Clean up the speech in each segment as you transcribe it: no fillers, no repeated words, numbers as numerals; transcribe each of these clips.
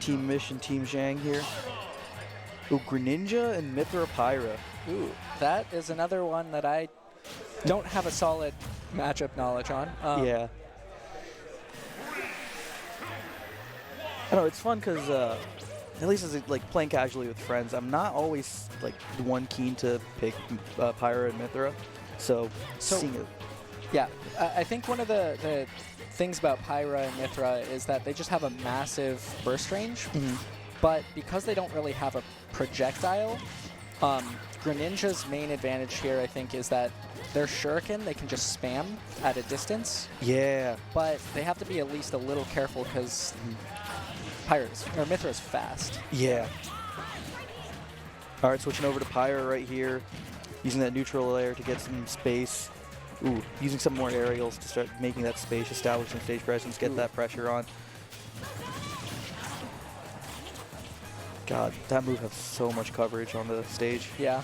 Team Mission, Team Zhang here. Ooh, Greninja and Mythra Pythra. Ooh, that is another one that I don't have a solid matchup knowledge on. Yeah. I know, it's fun because, at least as like playing casually with friends, I'm not always like the one keen to pick Pythra and Mythra. So seeing it. Yeah, I think one of the things about Pythra and Mythra is that they just have a massive burst range, but because they don't really have a projectile, Greninja's main advantage here, I think, is that their shuriken they can just spam at a distance. Yeah. But they have to be at least a little careful because Mythra's fast. Yeah. All right, switching over to Pythra right here, using that neutral layer to get some space. Ooh, using some more aerials to start making that space, establish some stage presence, get that pressure on. God, that move has so much coverage on the stage. Yeah.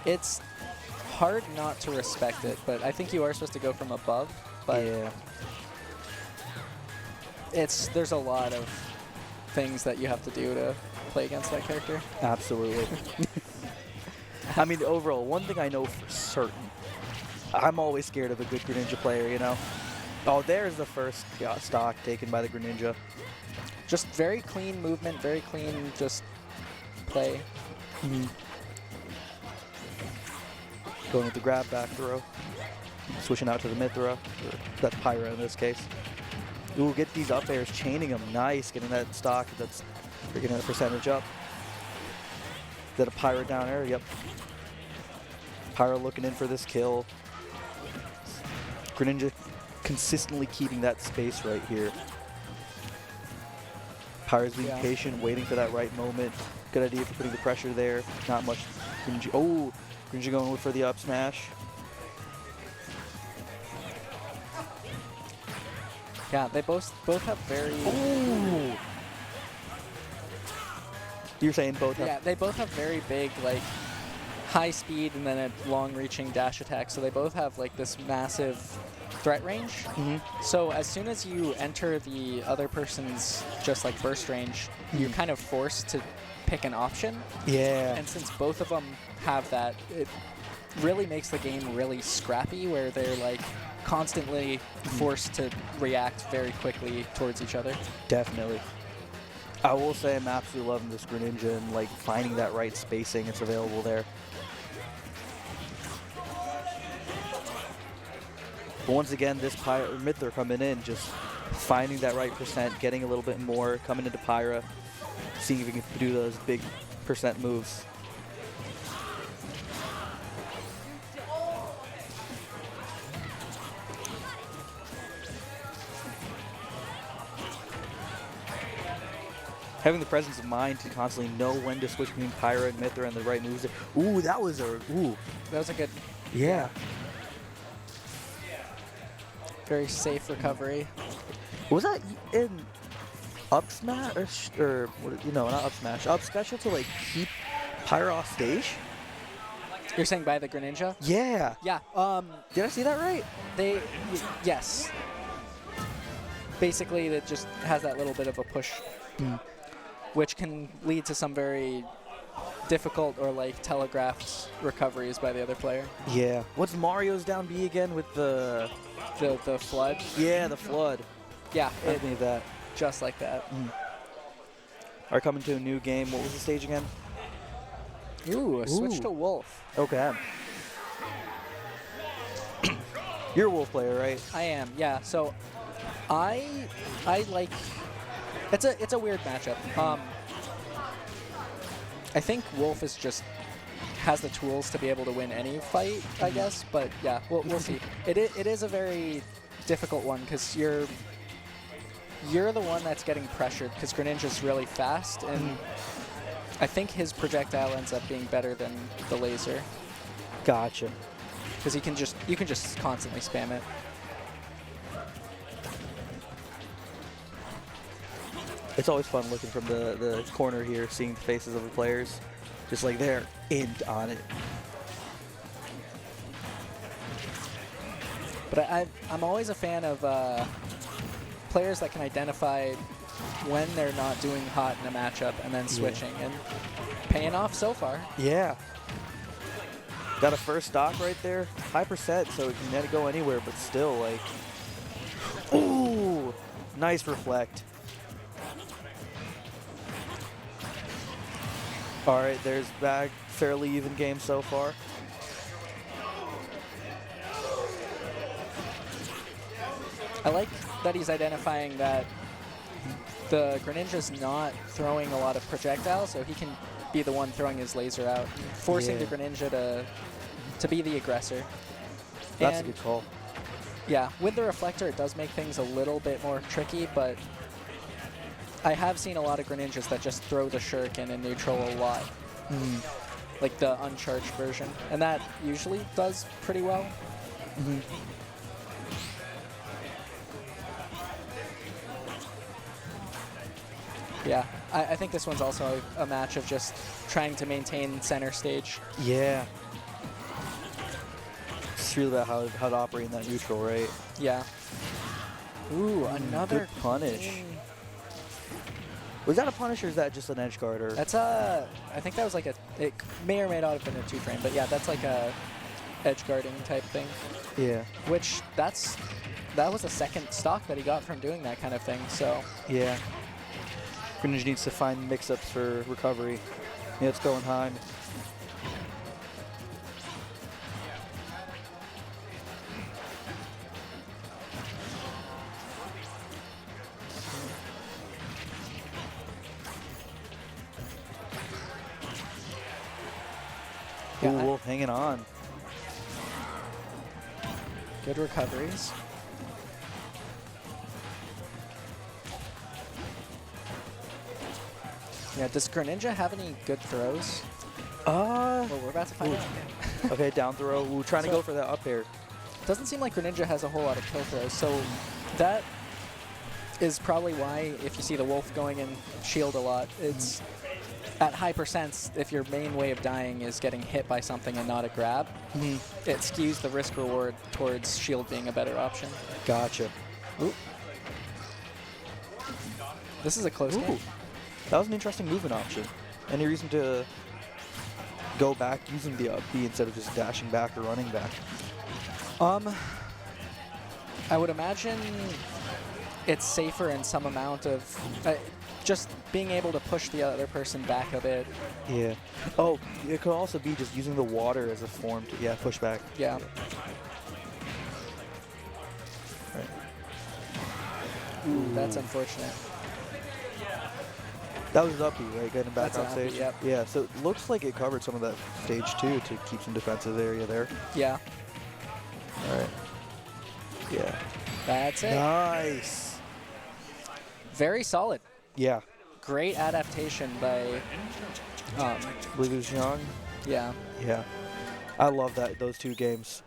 It's hard not to respect it, but I think you are supposed to go from above. But yeah. There's a lot of things that you have to do to play against that character. Absolutely. I mean, overall, one thing I know for certain, I'm always scared of a good Greninja player, you know? Oh, there's the first stock taken by the Greninja. Just very clean movement, very clean just play. Going with the grab back throw. Switching out to the Mythra, or that's Pythra in this case. Ooh, get these up airs, chaining them. Nice, getting that stock. That's getting that percentage up. Is that a Pythra down air? Yep. Pythra looking in for this kill. Greninja consistently keeping that space right here. Pythra's being patient, waiting for that right moment. Good idea for putting the pressure there. Not much. Greninja, oh, Greninja going for the up smash. Yeah, they both have very... Ooh. You're saying both have... Yeah, they both have very big, like, high speed and then a long-reaching dash attack. So they both have, like, this massive threat range. So as soon as you enter the other person's just, like, burst range, you're kind of forced to pick an option. Yeah. And since both of them have that, it really makes the game really scrappy, where they're, like, constantly forced to react very quickly towards each other. Definitely. I will say I'm absolutely loving this Greninja and like finding that right spacing it's available there. But once again, this Mythra coming in, just finding that right percent, getting a little bit more, coming into Pythra, seeing if we can do those big percent moves. Having the presence of mind to constantly know when to switch between Pythra and Mythra and the right moves. Ooh, that was a good... Yeah. Very safe recovery. Was that in up smash or not up smash, up special to like keep Pythra off stage? You're saying by the Greninja? Yeah. Yeah. Did I see that right? Yes. Basically, it just has that little bit of a push, which can lead to some very difficult or like telegraphed recoveries by the other player. Yeah. What's Mario's down B again with the flood? Yeah, the flood. Yeah, it made that. Just like that. Are coming to a new game. What was the stage again? Ooh, a switch to Wolf. Okay. You're a Wolf player, right? I am, yeah. So I like... It's a weird matchup. I think Wolf has the tools to be able to win any fight, I guess. But yeah, we'll see. It is a very difficult one because you're the one that's getting pressured because Greninja's really fast, and I think his projectile ends up being better than the laser. Gotcha. Because you can just constantly spam it. It's always fun looking from the corner here, seeing the faces of the players. Just like they're in on it. But I'm always a fan of players that can identify when they're not doing hot in a matchup and then switching, and paying off so far. Yeah. Got a first stock right there. High percent, so it can go anywhere, but still, like, ooh, nice reflect. All right, there's back. Fairly even game so far. I like that he's identifying that the Greninja's not throwing a lot of projectiles, so he can be the one throwing his laser out, forcing the Greninja to be the aggressor. That's a good call. Yeah, with the reflector, it does make things a little bit more tricky, but I have seen a lot of Greninjas that just throw the shuriken in neutral a lot, like the uncharged version, and that usually does pretty well. Yeah, I think this one's also a match of just trying to maintain center stage. Yeah. It's really about how to operate in that neutral, right? Yeah. Ooh, another good punish. Was that a punish or is that just an edge guard? Or? That's a, I think that was like a, it may or may not have been a 2-frame, but yeah, that's like a edge guarding type thing. Yeah. Which that was the second stock that he got from doing that kind of thing, so. Yeah. Greninja needs to find mix-ups for recovery. Yeah, it's going high. Yeah, Ooh, Wolf hanging on. Good recoveries. Yeah, does Greninja have any good throws? Well, we're about to find out. Okay, down throw. Ooh, trying to So- go for that up air. Doesn't seem like Greninja has a whole lot of kill throws, so that is probably why if you see the Wolf going in shield a lot, it's at high percents, if your main way of dying is getting hit by something and not a grab, it skews the risk reward towards shield being a better option. Gotcha. Ooh. This is a close game. That was an interesting movement option. Any reason to go back using the up B instead of just dashing back or running back? I would imagine it's safer in some amount of just being able to push the other person back a bit. Yeah. Oh, it could also be just using the water as a form to, push back. Yeah. Right. Ooh, that's unfortunate. That was up B, right? Getting back That's on an up B, stage. yep. Yeah, so it looks like it covered some of that stage too to keep some defensive area there. Yeah. All right. Yeah. That's it. Nice. Very solid. Yeah. Great adaptation by, Blue Young. yeah. Yeah. I love those two games.